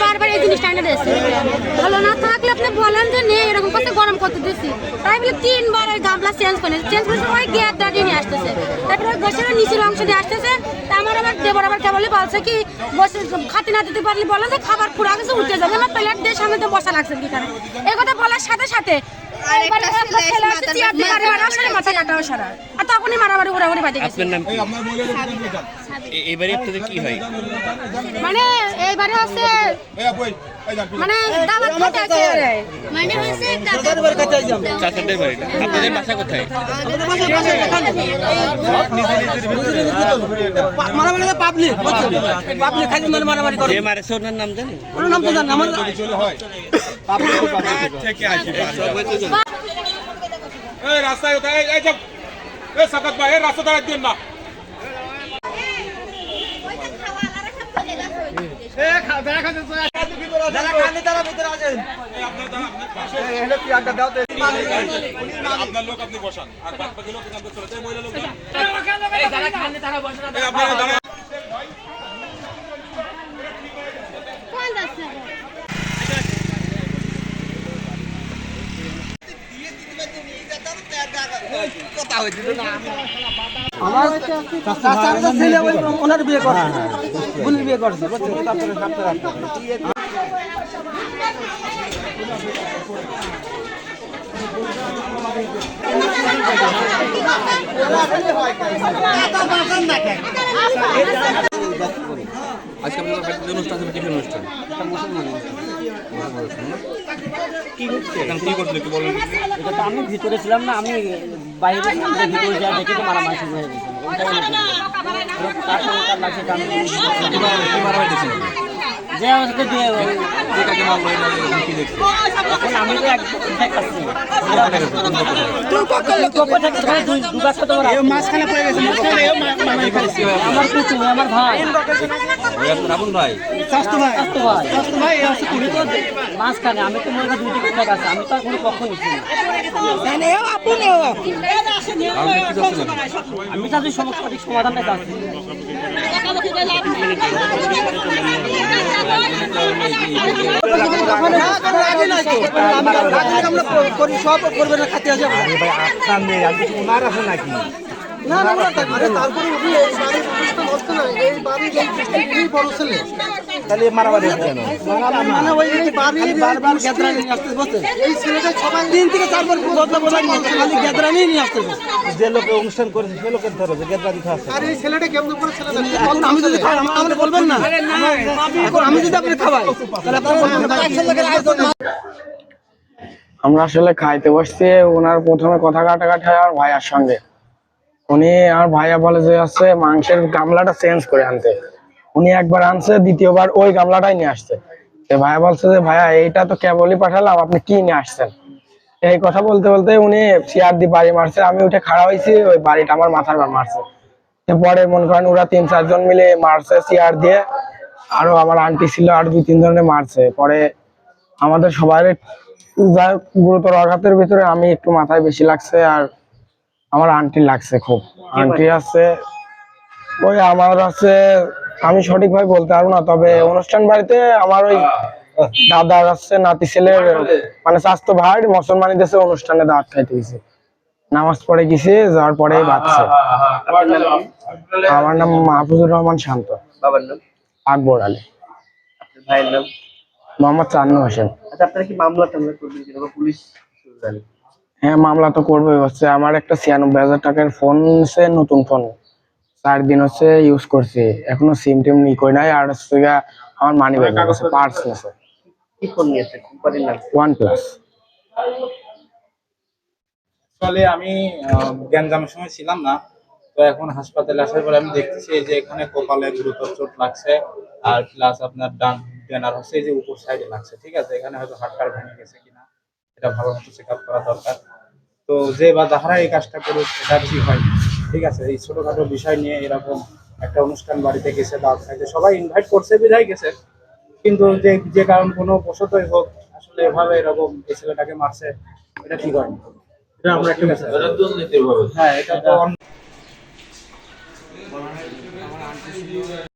বারবার এই জিনিসটা এনে দিয়েছে ভালো না থাকলে আপনি বলেন যে নেই এরকম করতে গরম করতে দিচ্ছি তাই বলে 3 বার ওই গামলা চেঞ্জ করে ওই গেট দাঁড়িয়ে নিয়ে আসতেছে তারপরে ওই গোসের নিচের অংশ দিয়ে আসতেছে তা আমার আবার দেবর আবার কেবলই বলছে কি বসে খাতে না দিতে পারলে বলেন যে খাবার পুরা কিছু উঠে যাবে আমার প্লেট দিয়ে সামনে তো বসা লাগছে কি কারণে এই কথা বলার সাথে সাথে তখনই মারামারি উড়াউড়ি বাজে গেছে। মানে এইবারে হচ্ছে মানে দাওয়াত খেতে আছে মানে হচ্ছে চাচাদের বাড়িটা আপনাদের বাসা কোথায়? মারামারি পাবলিক পাবলিক খালি মারামারি করে যে মারেছে ওনার নাম জানেন? ওনার নাম তো জানেন আমার হয় পাবলিক থেকে আসি এই রাস্তায় কোথায় এই যে এই সাকাত ভাই এই রাস্তা দাঁড়ায় দিন না আপনার লোক আপনি বসান আর বাকি লোক এখান থেকে চলে যায় মহিলা লোক যারা খানে তারা বসেন আপনারা দাঁড়ান কোন দাসে কথা হইছিল না আমার চাচার ছেলে ওই ওনার বিয়ে করছে বুনির বিয়ে করছে বুঝছো তারপরে সাথে রাখতে আজকে আপনাদের বাড়িতে অনুষ্ঠান আছে কিসের অনুষ্ঠান? একটা মুসলমান কি হচ্ছে এখন কি করছিল একটু বলুন। এটা তো আমি ভিতরে ছিলাম না আমি বাইরে ভিতরে যা দেখে তো মারামারি শুরু হয়ে গেছে যে আমাকে দিয়ে এখন আমি তো আমার কুচু আমার ভাই মাঝখানে আমি তো মনে হয় দুটি কোথায় আছে আমি তো আর কোনো পক্ষ নিচ্ছি আমি তাদের সমস্যা সঠিক সমাধানটা চাচ্ছি। সব করবে না খাতে আছে নাকি না না তারপরে এই বাড়ির এই বড় ছেলে তাহলে মারামারি কেন মানে ওই বাড়ির বারবার গ্যাদরা নিয়ে আসতে বসে এই ছেলেটা সবাই 3 থেকে 4 বার বদলা বদলা খালি গ্যাদরা নিয়ে আসতে বসে যে লোকে অনুষ্ঠান করেছে সে লোকের ধরে যে গ্যাদরা দিতে আসে আর এই ছেলেটা কেমন করে ছেলে আমি যদি খাই আপনি বলবেন না এখন আমি যদি আপনি খাওয়াই তাহলে আপনার আমরা আসলে খাইতে বসছি ওনার প্রথমে কথা কাটাকাটি হয় আর ভাইয়ার সঙ্গে উনি আর ভাইয়া বলে যে আছে মাংসের গামলাটা চেঞ্জ করে আনতে উনি একবার আনছে দ্বিতীয়বার ওই গামলাটাই নিয়ে আসছে ভাইয়া বলছে যে ভাইয়া এইটা তো কেবলই পাঠালাম আপনি কি নিয়ে আসছেন এই কথা বলতে বলতে উনি চেয়ার দিয়ে বাড়ি মারছে আমি উঠে খাড়া হয়েছি ওই বাড়িটা আমার মাথার বার মারছে পরে মনে করেন ওরা 3-4 জন মিলে মারছে চেয়ার দিয়ে আরো আমার আন্টি ছিল আর 2-3 জনে মারছে পরে আমাদের সবার যা গুরুতর আঘাতের ভিতরে আমি একটু মাথায় বেশি লাগছে, আর আমার আন্টি লাগছে খুব। আন্টি আছে ওই আমার আছে, আমি সঠিকভাবে বলতে পারবো না, তবে অনুষ্ঠান বাড়িতে আমার ওই দাদার আছে নাতি ছেলের মানে স্বাস্থ্য ভাই মুসলমানি দেশে অনুষ্ঠানে দাওয়াত খাইতে গেছে, নামাজ পড়ে গেছে, যাওয়ার পরে বাচ্চা। আমার নাম মাহফুজুর রহমান শান্ত। বাবার নাম? আকবর আলী। ভাইয়ের নাম? মোহাম্মদ চান্নু হোসেন। আচ্ছা, আপনারা কি মামলা টামলা করবেন কিনা বা পুলিশ জানে? হ্যাঁ, মামলা তো করবোই। হচ্ছে আমার একটা 96,000 টাকার ফোন, সে নতুন ফোন 4 দিন হচ্ছে ইউজ করছি, এখনো সিম টিম ই করি নাই। আর হচ্ছে আমার মানি ব্যাগ আছে, পার্স আছে। কি ফোন নিয়েছে, কোম্পানির নাম? OnePlus। আসলে আমি গ্যাঞ্জামের সময় ছিলাম না, তো এখন হাসপাতালে আসার পরে আমি দেখতেছি যে এখানে কপালে গুরুতর চোট লাগছে, আর প্লাস আপনার ডানার হচ্ছে এই যে উপর সাইডে লাগছে। ঠিক আছে, এখানে হয়তো হাড়টার ভেঙে গেছে কিনা এটা ভালো মতো চেক আপ করা দরকার। তো যে বা যাহারা এই কাজটা করুক এটা ঠিক হয়। ঠিক আছে, এই ছোটখাটো বিষয় নিয়ে এরকম একটা অনুষ্ঠান বাড়িতে গেছে, দাওয়াত খাইতে সবাই ইনভাইট করছে বিধায় গেছে, কিন্তু যে যে কারণ কোনো বশতই হোক আসলে এভাবে এরকম এই ছেলেটাকে মারছে, এটা ঠিক হয়নি। এটা আমরা একটা হ্যাঁ, এটা তো